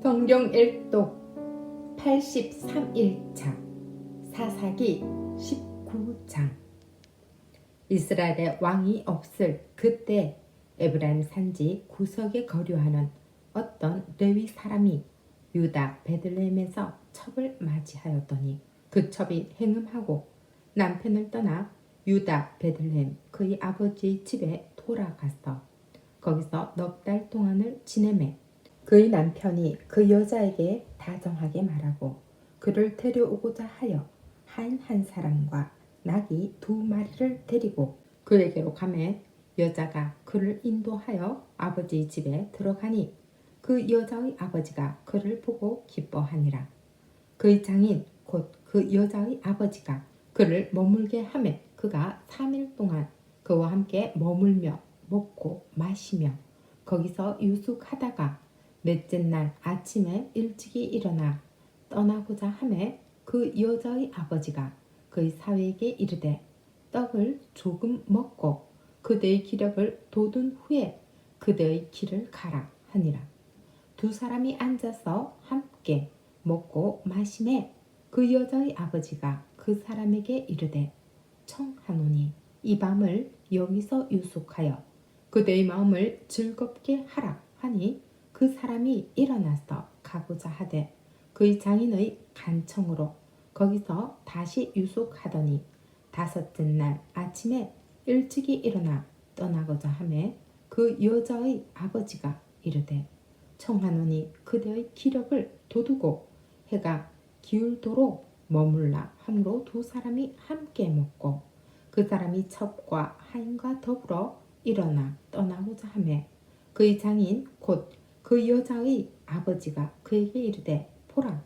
성경 일독 83일차 사사기 19장. 이스라엘의 왕이 없을 그때 에브라임 산지 구석에 거류하는 어떤 레위 사람이 유다 베들레헴에서 첩을 맞이하였더니 그 첩이 행음하고 남편을 떠나 유다 베들레헴 그의 아버지의 집에 돌아갔어. 거기서 넉 달 동안을 지내매 그의 남편이 그 여자에게 다정하게 말하고 그를 데려오고자 하여 한 사람과 낙이 2마리를 데리고 그에게로 가매 여자가 그를 인도하여 아버지의 집에 들어가니 그 여자의 아버지가 그를 보고 기뻐하니라. 그의 장인 곧 그 여자의 아버지가 그를 머물게 하매 그가 3일 동안 그와 함께 머물며 먹고 마시며 거기서 유숙하다가 넷째 날 아침에 일찍이 일어나 떠나고자 하매 그 여자의 아버지가 그의 사위에게 이르되 떡을 조금 먹고 그대의 기력을 돋운 후에 그대의 길을 가라 하니라. 2사람이 앉아서 함께 먹고 마시매 그 여자의 아버지가 그 사람에게 이르되 청하노니 이 밤을 여기서 유숙하여 그대의 마음을 즐겁게 하라 하니 그 사람이 일어나서 가고자 하되 그의 장인의 간청으로 거기서 다시 유숙하더니 5째 날 아침에 일찍이 일어나 떠나고자 하매 그 여자의 아버지가 이르되 청하노니 그대의 기력을 돋우고 해가 기울도록 머물라 함으로 2사람이 함께 먹고 그 사람이 첩과 하인과 더불어 일어나 떠나고자 하매 그의 장인 곧 그 여자의 아버지가 그에게 이르되 보라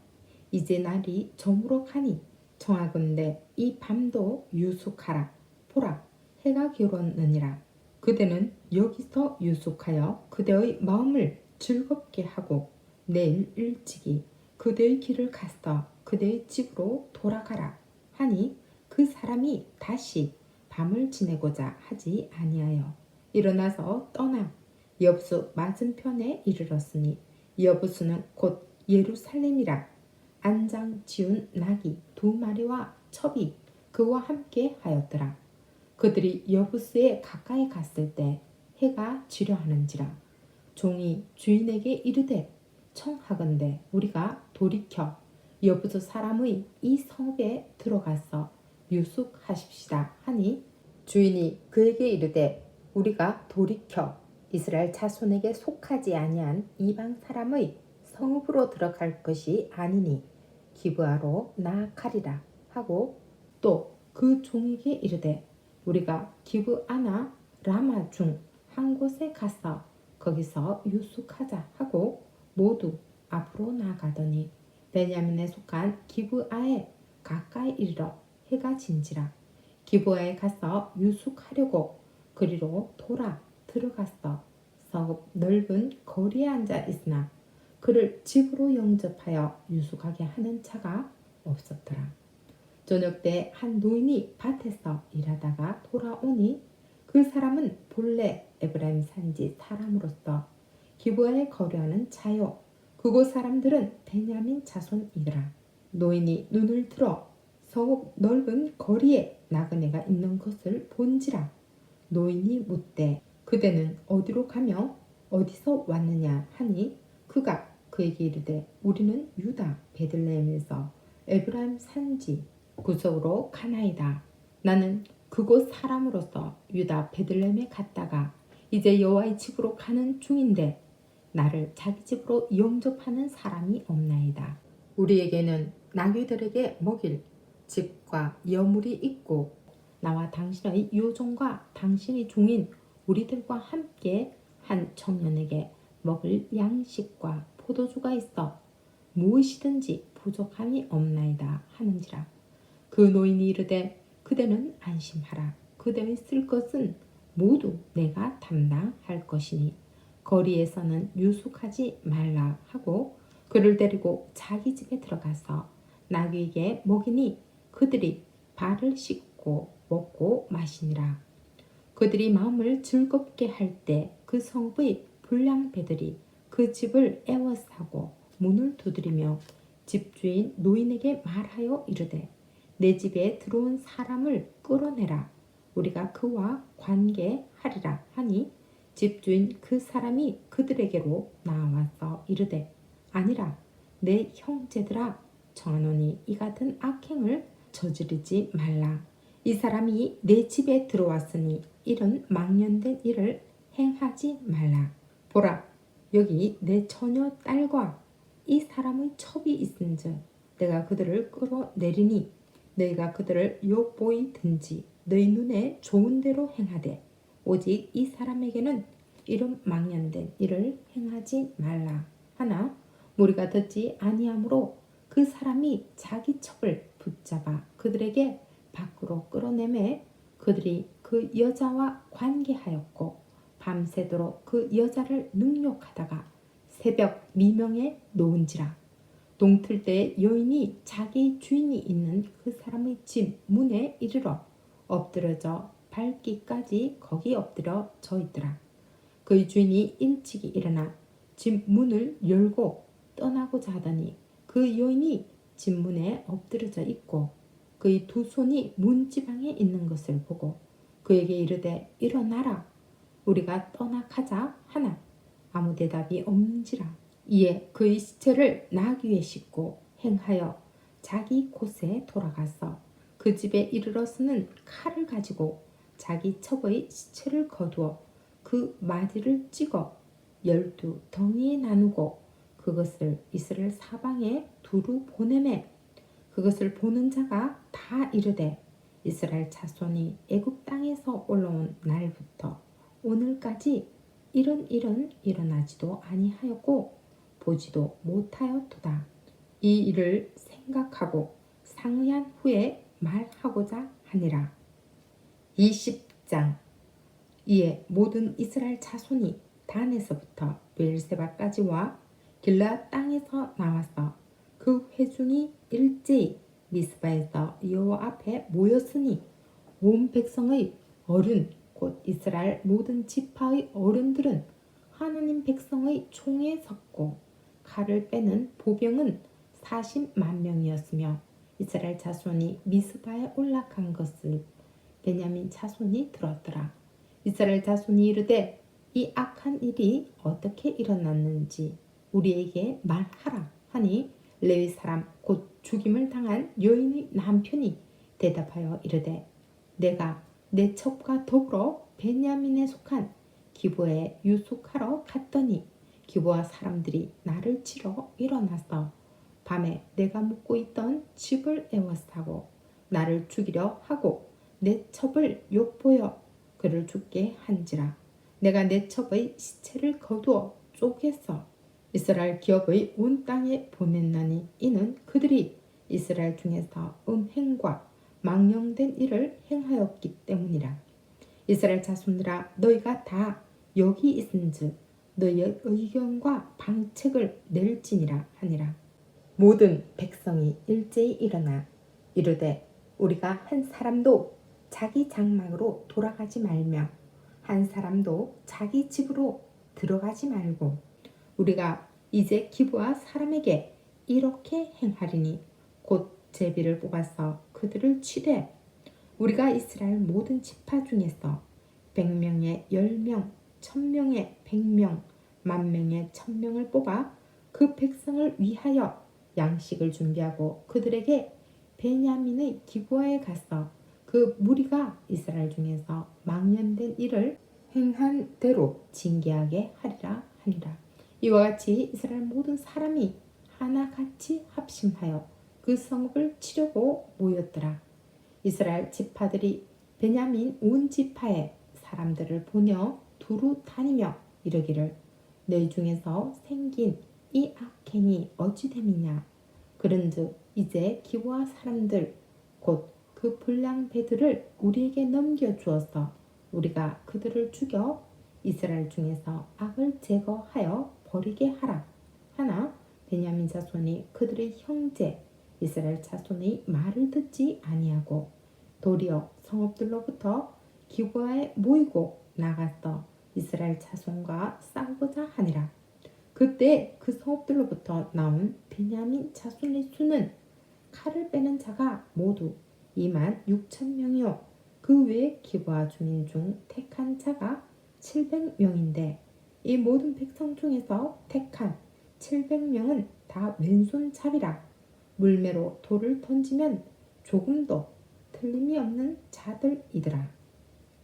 이제 날이 저물어 가니 청하건대 이 밤도 유숙하라. 보라 해가 기울었느니라. 그대는 여기서 유숙하여 그대의 마음을 즐겁게 하고 내일 일찍이 그대의 길을 가서 그대의 집으로 돌아가라 하니 그 사람이 다시 밤을 지내고자 하지 아니하여 일어나서 떠나 여부수 맞은편에 이르렀으니 여부수는 곧 예루살렘이라. 안장 지운 낙이 2마리와 첩이 그와 함께 하였더라. 그들이 여부수에 가까이 갔을 때 해가 지려 하는지라. 종이 주인에게 이르되 청하건대 우리가 돌이켜 여부수 사람의 이 성읍에 들어가서 유숙하십시다 하니 주인이 그에게 이르되 우리가 돌이켜 이스라엘 자손에게 속하지 아니한 이방 사람의 성읍으로 들어갈 것이 아니니 기브아로 나아가리라 하고 또 그 종에게 이르되 우리가 기브아나 라마 중 한 곳에 가서 거기서 유숙하자 하고 모두 앞으로 나아가더니 베냐민에 속한 기브아에 가까이 이르러 해가 진지라. 기브아에 가서 유숙하려고 그리로 돌아 들어갔어. 성읍 넓은 거리에 앉아 있으나 그를 집으로 영접하여 유숙하게 하는 자가 없었더라. 저녁 때 한 노인이 밭에서 일하다가 돌아오니 그 사람은 본래 에브라임 산지 사람으로서 기브아에 거류하는 자요 그곳 사람들은 베냐민 자손이더라. 노인이 눈을 들어 성읍 넓은 거리에 나그네가 있는 것을 본지라. 노인이 묻되 그대는 어디로 가며 어디서 왔느냐 하니 그가 그에게 이르되 우리는 유다 베들레헴에서 에브라임 산지 구석으로 가나이다. 나는 그곳 사람으로서 유다 베들레헴에 갔다가 이제 여호와의 집으로 가는 중인데 나를 자기 집으로 영접하는 사람이 없나이다. 우리에게는 나귀들에게 먹일 집과 여물이 있고 나와 당신의 요종과 당신의 종인 우리들과 함께 한 청년에게 먹을 양식과 포도주가 있어 무엇이든지 부족함이 없나이다 하는지라. 그 노인이 이르되 그대는 안심하라. 그대의 쓸 것은 모두 내가 담당할 것이니 거리에서는 유숙하지 말라 하고 그를 데리고 자기 집에 들어가서 나귀에게 먹이니 그들이 발을 씻고 먹고 마시니라. 그들이 마음을 즐겁게 할 때 그 성읍의 불량배들이 그 집을 애워싸고 문을 두드리며 집주인 노인에게 말하여 이르되 내 집에 들어온 사람을 끌어내라. 우리가 그와 관계하리라 하니 집주인 그 사람이 그들에게로 나와서 이르되 아니라 내 형제들아 청하노니 이 같은 악행을 저지르지 말라. 이 사람이 내 집에 들어왔으니 이런 망령된 일을 행하지 말라. 보라 여기 내 처녀 딸과 이 사람의 첩이 있은즉 내가 그들을 끌어내리니 너희가 그들을 욕보이든지 너희 눈에 좋은 대로 행하되 오직 이 사람에게는 이런 망령된 일을 행하지 말라 하나 무리가 듣지 아니하므로 그 사람이 자기 첩을 붙잡아 그들에게 밖으로 끌어내매 그들이 그 여자와 관계하였고 밤새도록 그 여자를 능욕하다가 새벽 미명에 놓은지라. 동틀 때 여인이 자기 주인이 있는 그 사람의 집 문에 이르러 엎드려져 밟기까지 거기 엎드려 져 있더라. 그의 주인이 일찍이 일어나 집 문을 열고 떠나고자 하더니 그 여인이 집 문에 엎드려져 있고 그의 두 손이 문지방에 있는 것을 보고 그에게 이르되 일어나라 우리가 떠나가자 하나 아무 대답이 없는지라. 이에 그의 시체를 나귀에 싣고 행하여 자기 곳에 돌아가서 그 집에 이르러서는 칼을 가지고 자기 첩의 시체를 거두어 그 마디를 찍어 12덩이에 나누고 그것을 이스라엘 사방에 두루 보내매 그것을 보는 자가 다 이르되 이스라엘 자손이 애굽 땅에서 올라온 날부터 오늘까지 이런 일은 일어나지도 아니하였고 보지도 못하였도다. 이 일을 생각하고 상의한 후에 말하고자 하니라. 20장. 이에 모든 이스라엘 자손이 단에서부터 베엘세바까지와 길라 땅에서 나와서 그 회중이 일제히 미스바에서 여호와 앞에 모였으니 온 백성의 어른 곧 이스라엘 모든 지파의 어른들은 하나님 백성의 총에 섰고 칼을 빼는 보병은 40만 명이었으며 이스라엘 자손이 미스바에 올라간 것을 베냐민 자손이 들었더라. 이스라엘 자손이 이르되 이 악한 일이 어떻게 일어났는지 우리에게 말하라 하니 레위 사람 곧 죽임을 당한 여인의 남편이 대답하여 이르되 내가 내 첩과 더불어 베냐민에 속한 기브에 유숙하러 갔더니 기브와 사람들이 나를 치러 일어나서 밤에 내가 묵고 있던 집을 에워싸고 나를 죽이려 하고 내 첩을 욕보여 그를 죽게 한지라. 내가 내 첩의 시체를 거두어 쪼개서 이스라엘 기업의 온 땅에 보냈나니 이는 그들이 이스라엘 중에서 음행과 망령된 일을 행하였기 때문이라. 이스라엘 자손들아 너희가 다 여기 있은즉 너희의 의견과 방책을 낼지니라 하니라. 모든 백성이 일제히 일어나 이르되 우리가 한 사람도 자기 장막으로 돌아가지 말며 한 사람도 자기 집으로 들어가지 말고 우리가 이제 기브와 사람에게 이렇게 행하리니 곧 제비를 뽑아서 그들을 치되 우리가 이스라엘 모든 지파 중에서 100명에 10명, 1000명에 100명, 10,000명에 1000명을 뽑아 그 백성을 위하여 양식을 준비하고 그들에게 베냐민의 기브아에 가서 그 무리가 이스라엘 중에서 망령된 일을 행한 대로 징계하게 하리라 하니라. 이와 같이 이스라엘 모든 사람이 하나같이 합심하여 그 성읍을 치려고 모였더라. 이스라엘 지파들이 베냐민 온 지파에 사람들을 보내 두루 다니며 이르기를 너희 중에서 생긴 이 악행이 어찌 됨이냐. 그런즉 이제 기브아 사람들 곧 그 불량 배들을 우리에게 넘겨주어서 우리가 그들을 죽여 이스라엘 중에서 악을 제거하여 버리게 하라. 하나 베냐민 자손이 그들의 형제 이스라엘 자손의 말을 듣지 아니하고 도리어 성읍들로부터 기브아에 모이고 나가서 이스라엘 자손과 싸우고자 하니라. 그때 그 성읍들로부터 나온 베냐민 자손의 수는 칼을 빼는 자가 모두 2만 6천 명이요 그 외에 기브아 주민 중 택한 자가 700명인데 이 모든 백성 중에서 택한 700명은 다 왼손잡이라 물매로 돌을 던지면 조금도 틀림이 없는 자들이더라.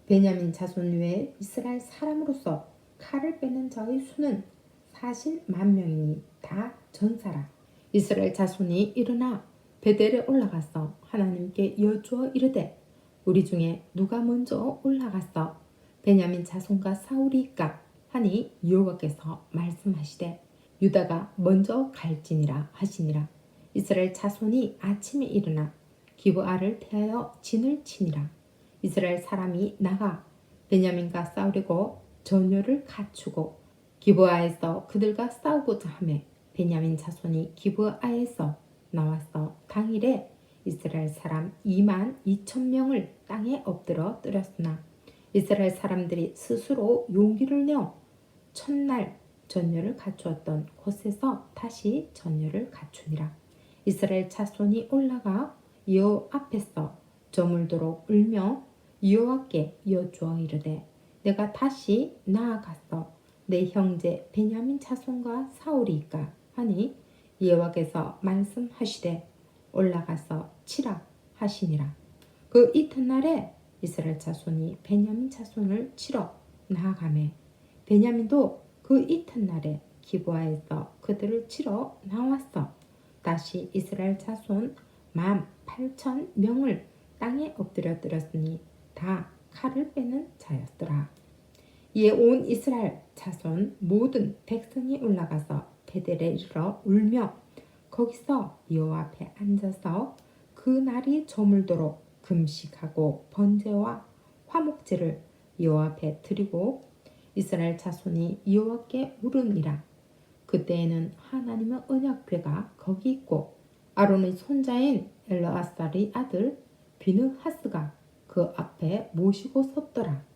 베냐민 자손 외에 이스라엘 사람으로서 칼을 빼는 자의 수는 40만 명이니 다 전사라. 이스라엘 자손이 일어나 베델에 올라가서 하나님께 여쭈어 이르되 우리 중에 누가 먼저 올라가서 베냐민 자손과 싸우리이까 하니 여호와께서 말씀하시되 유다가 먼저 갈지니라 하시니라. 이스라엘 자손이 아침에 일어나 기브아를 대하여 진을 치니라. 이스라엘 사람이 나가 베냐민과 싸우려고 전열을 갖추고 기브아에서 그들과 싸우고자 하매 베냐민 자손이 기브아에서 나와서 당일에 이스라엘 사람 2만 2천 명을 땅에 엎드려 뜨렸으나 이스라엘 사람들이 스스로 용기를 내어 첫날 전열을 갖추었던 곳에서 다시 전열을 갖추니라. 이스라엘 자손이 올라가 여호와 앞에서 저물도록 울며 여호와께 여쭈어 이르되 내가 다시 나아가서 내 형제 베냐민 자손과 싸우리이까 하니 여호와께서 말씀하시되 올라가서 치라 하시니라. 그 이튿날에 이스라엘 자손이 베냐민 자손을 치러 나아가매 베냐민도 그 이튿날에 기브아에서 그들을 치러 나왔어. 다시 이스라엘 자손 18,000명을 땅에 엎드려 뜨렸으니 다 칼을 빼는 자였더라. 이에 온 이스라엘 자손 모든 백성이 올라가서 베델에 이르러 울며 거기서 여호와 앞에 앉아서 그 날이 저물도록 금식하고 번제와 화목제를 여호와 앞에 드리고 이스라엘 자손이 여호와께 물으니라. 그때에는 하나님의 언약궤가 거기 있고 아론의 손자인 엘르아살의 아들 비느하스가 그 앞에 모시고 섰더라.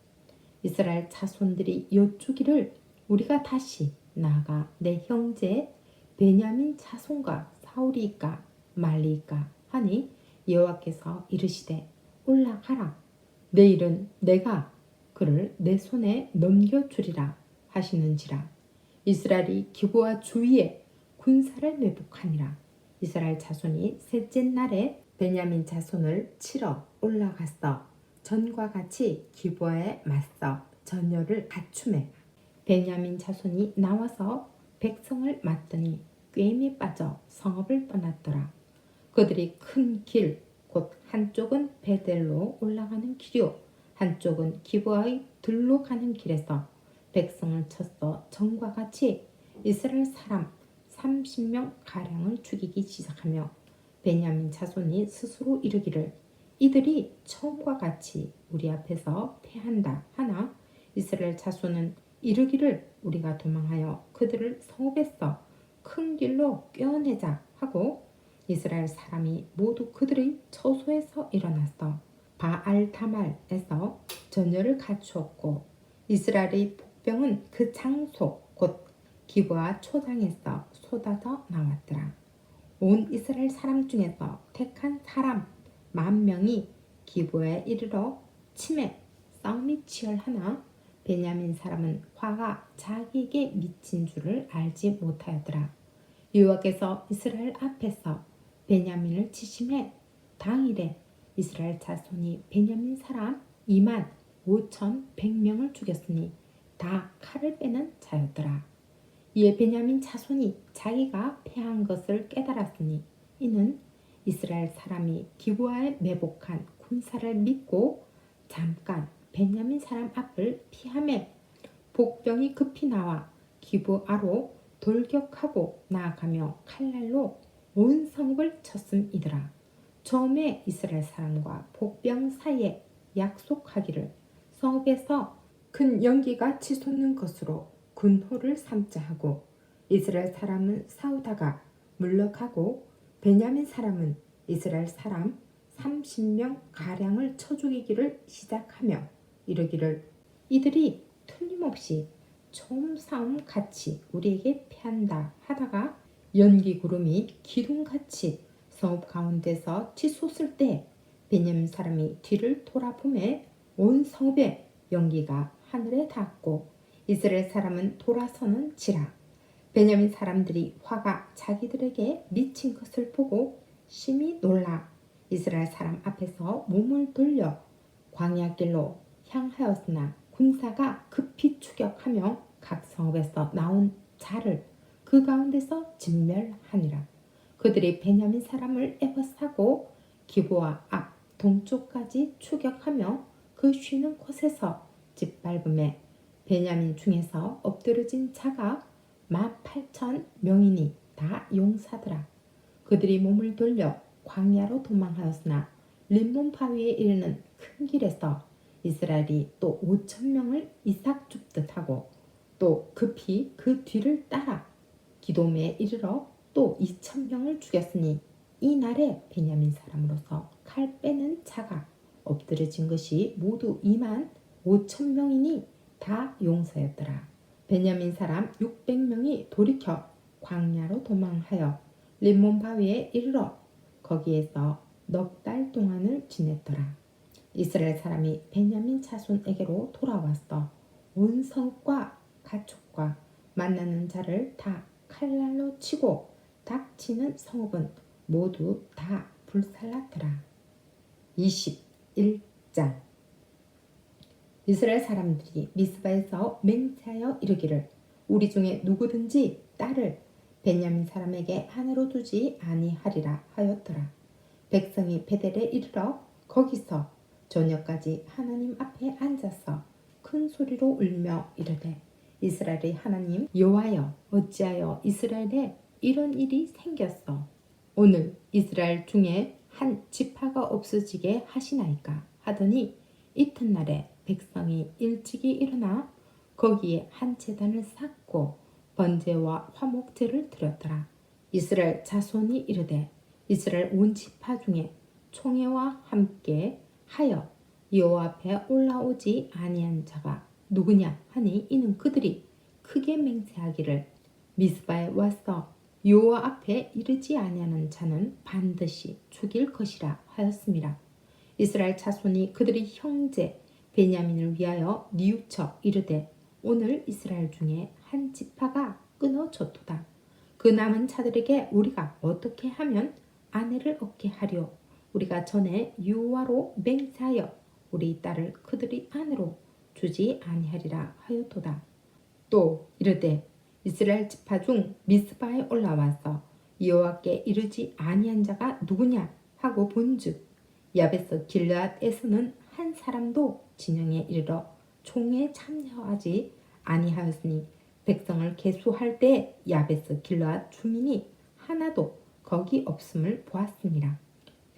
이스라엘 자손들이 여쭈기를 우리가 다시 나아가 내 형제 베냐민 자손과 싸우리이까 말리이까 하니 여호와께서 이르시되 올라가라. 내일은 내가 그를 내 손에 넘겨주리라 하시는지라. 이스라엘이 기브아 주위에 군사를 매복하니라. 이스라엘 자손이 셋째 날에 베냐민 자손을 치러 올라갔어. 전과 같이 기브아에 맞서 전열을 갖추매 베냐민 자손이 나와서 백성을 맞더니 꿰임에 빠져 성읍을 떠났더라. 그들이 큰 길, 곧 한쪽은 베델로 올라가는 길이요 한쪽은 기브아의 들로 가는 길에서 백성을 쳤어 전과 같이 이스라엘 사람 30명 가량을 죽이기 시작하며 베냐민 자손이 스스로 이르기를 이들이 처음과 같이 우리 앞에서 패한다 하나 이스라엘 자손은 이르기를 우리가 도망하여 그들을 성읍에서 큰 길로 꿰어내자 하고 이스라엘 사람이 모두 그들의 처소에서 일어났어 바알다말에서 전열을 갖추었고 이스라엘의 복병은 그 장소 곧 기브아 초장에서 쏟아져 나왔더라. 온 이스라엘 사람 중에서 택한 사람 10,000명이 기브아에 이르러 치매 싸움이 치열하나 베냐민 사람은 화가 자기에게 미친 줄을 알지 못하였더라. 여호와께서 이스라엘 앞에서 베냐민을 치심해 당일에 이스라엘 자손이 베냐민 사람 25,100명을 죽였으니 다 칼을 빼는 자였더라. 이에 베냐민 자손이 자기가 패한 것을 깨달았으니 이는 이스라엘 사람이 기브아에 매복한 군사를 믿고 잠깐 베냐민 사람 앞을 피하매 복병이 급히 나와 기브아로 돌격하고 나아가며 칼날로 온 성읍을 쳤음이더라. 처음에 이스라엘 사람과 복병 사이에 약속하기를 성읍에서 큰 연기가 치솟는 것으로 군호를 삼자 하고 이스라엘 사람은 싸우다가 물러가고 베냐민 사람은 이스라엘 사람 30명 가량을 쳐 죽이기를 시작하며 이르기를 이들이 틀림없이 처음 같이 우리에게 패한다 하다가 연기 구름이 기둥같이 성읍 가운데서 치솟을 때 베냐민 사람이 뒤를 돌아보매 온 성읍의 연기가 하늘에 닿았고 이스라엘 사람은 돌아서는지라. 베냐민 사람들이 화가 자기들에게 미친 것을 보고 심히 놀라 이스라엘 사람 앞에서 몸을 돌려 광야 길로 향하였으나 군사가 급히 추격하며 각 성읍에서 나온 자를 그 가운데서 진멸하니라. 그들이 베냐민 사람을 에워싸고 기브와 앞 동쪽까지 추격하며 그 쉬는 곳에서 짓밟음에 베냐민 중에서 엎드러진 자가 18,000명이니 다 용사더라. 그들이 몸을 돌려 광야로 도망하였으나 림몬 바위에 이르는 큰 길에서 이스라엘이 또 5,000명을 이삭 줍듯 하고 또 급히 그 뒤를 따라 기돔에 이르러 또 2,000명을 죽였으니 이 날에 베냐민 사람으로서 칼 빼는 자가 엎드러진 것이 모두 25,000명이니 다 용사였더라. 베냐민 사람 600명이 돌이켜 광야로 도망하여 림몬 바위에 이르러 거기에서 넉 달 동안을 지냈더라. 이스라엘 사람이 베냐민 자손에게로 돌아왔어 온 성읍과 가축과 만나는 자를 다 칼날로 치고 닥치는 성읍은 모두 다 불살랐더라. 21장 이스라엘 사람들이 미스바에서 맹세하여 이르기를 우리 중에 누구든지 딸을 베냐민 사람에게 아내로 두지 아니하리라 하였더라. 백성이 베델에 이르러 거기서 저녁까지 하나님 앞에 앉아서 큰 소리로 울며 이르되 이스라엘의 하나님 여호와여 어찌하여 이스라엘에 이런 일이 생겼어. 오늘 이스라엘 중에 한 지파가 없어지게 하시나이까 하더니 이튿날에 백성이 일찍이 일어나 거기에 한 제단을 쌓고 번제와 화목제를 드렸더라. 이스라엘 자손이 이르되 이스라엘 온 지파 중에 총회와 함께 하여 여호와 앞에 올라오지 아니한 자가 누구냐 하니 이는 그들이 크게 맹세하기를 미스바에 와서 여호와 앞에 이르지 아니하는 자는 반드시 죽일 것이라 하였음이라. 이스라엘 자손이 그들의 형제 베냐민을 위하여 뉘우쳐 이르되 오늘 이스라엘 중에 한 지파가 끊어졌도다. 그 남은 자들에게 우리가 어떻게 하면 아내를 얻게 하려 우리가 전에 여호와로 맹세하여 우리 딸을 그들의 아내로 주지 아니하리라 하였도다. 또 이르되 이스라엘 지파 중 미스바에 올라와서 여호와께 이르지 아니한 자가 누구냐 하고 본즉 야베스 길르앗에서는 한 사람도 진영에 이르러 총에 참여하지 아니하였으니 백성을 계수할 때 야베스 길르앗 주민이 하나도 거기 없음을 보았습니다.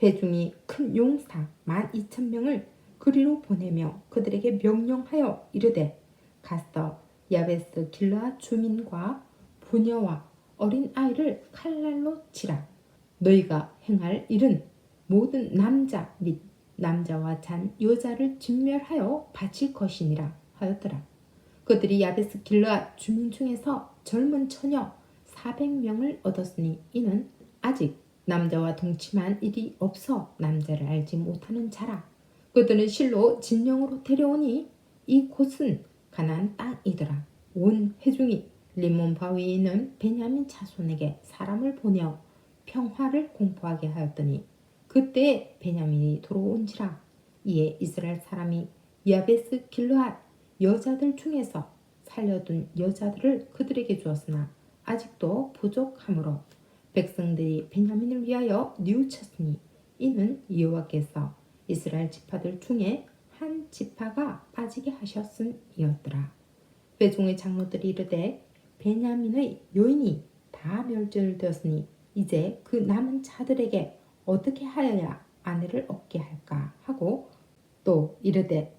회중이 큰 용사 12,000명을 그리로 보내며 그들에게 명령하여 이르되 가서 야베스 길르앗 주민과 부녀와 어린 아이를 칼날로 치라. 너희가 행할 일은 모든 남자 및 남자와 잔 여자를 진멸하여 바칠 것이니라 하였더라. 그들이 야베스 길르앗 주민 중에서 젊은 처녀 400명을 얻었으니 이는 아직 남자와 동침한 일이 없어 남자를 알지 못하는 자라. 그들은 실로 진영으로 데려오니 이 곳은 가나안 땅이더라. 온 회중이 림몬 바위에 있는 베냐민 자손에게 사람을 보내어 평화를 공포하게 하였더니 그때 베냐민이 돌아온지라. 이에 이스라엘 사람이 야베스 길르앗 여자들 중에서 살려둔 여자들을 그들에게 주었으나 아직도 부족하므로 백성들이 베냐민을 위하여 뉘우쳤으니 이는 여호와께서 이스라엘 지파들 중에 한 지파가 빠지게 하셨음이었더라. 회중의 장로들이 이르되 베냐민의 여인이 다 멸절되었으니 이제 그 남은 자들에게 어떻게 하여야 아내를 얻게 할까 하고 또 이르되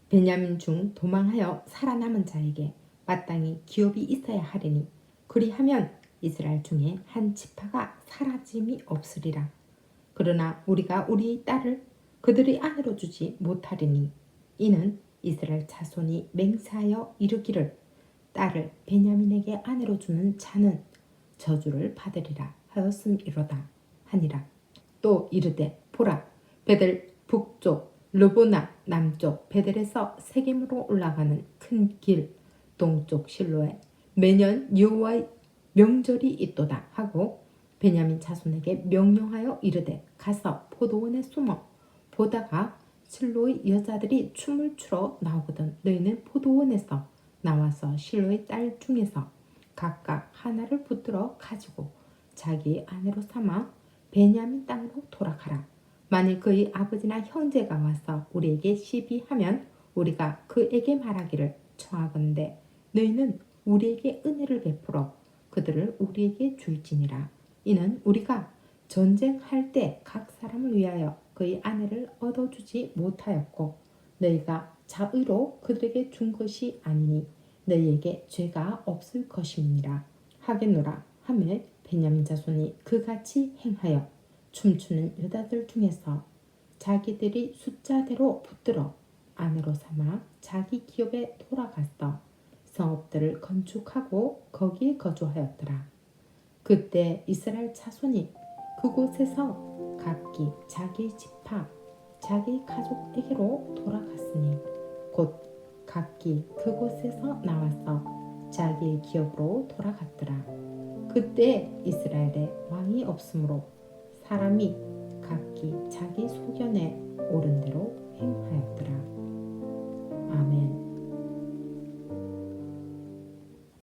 베냐민 중 도망하여 살아남은 자에게 마땅히 기업이 있어야 하리니 그리하면 이스라엘 중에 한 지파가 사라짐이 없으리라. 그러나 우리가 우리의 딸을 그들의 아내로 주지 못하리니 이는 이스라엘 자손이 맹세하여 이르기를 딸을 베냐민에게 아내로 주는 자는 저주를 받으리라 하였음이로다 하니라. 또 이르되 보라 베델 북쪽 르보나 남쪽 베델에서 세겜으로 올라가는 큰 길 동쪽 실로에 매년 여호와의 명절이 있도다 하고 베냐민 자손에게 명령하여 이르되 가서 포도원에 숨어 보다가 실로의 여자들이 춤을 추러 나오거든 너희는 포도원에서 나와서 실로의 딸 중에서 각각 하나를 붙들어 가지고 자기 아내로 삼아 베냐민 땅으로 돌아가라. 만일 그의 아버지나 형제가 와서 우리에게 시비하면 우리가 그에게 말하기를 청하건대 너희는 우리에게 은혜를 베풀어 그들을 우리에게 줄지니라. 이는 우리가 전쟁할 때 각 사람을 위하여 그의 아내를 얻어주지 못하였고 너희가 자의로 그들에게 준 것이 아니니 너희에게 죄가 없을 것임이니라 하겠노라 하매 베냐민 자손이 그같이 행하여 춤추는 여자들 중에서 자기들이 숫자대로 붙들어 아내로 삼아 자기 기업에 돌아갔어 성읍들을 건축하고 거기에 거주하였더라. 그때 이스라엘 자손이 그곳에서 각기 자기 지파 자기 가족에게로 돌아갔으니 곧 각기 그곳에서 나와서 자기의 기업으로 돌아갔더라. 그때 이스라엘에 왕이 없으므로 사람이 각기 자기 소견에 옳은 대로 행하였더라. 아멘.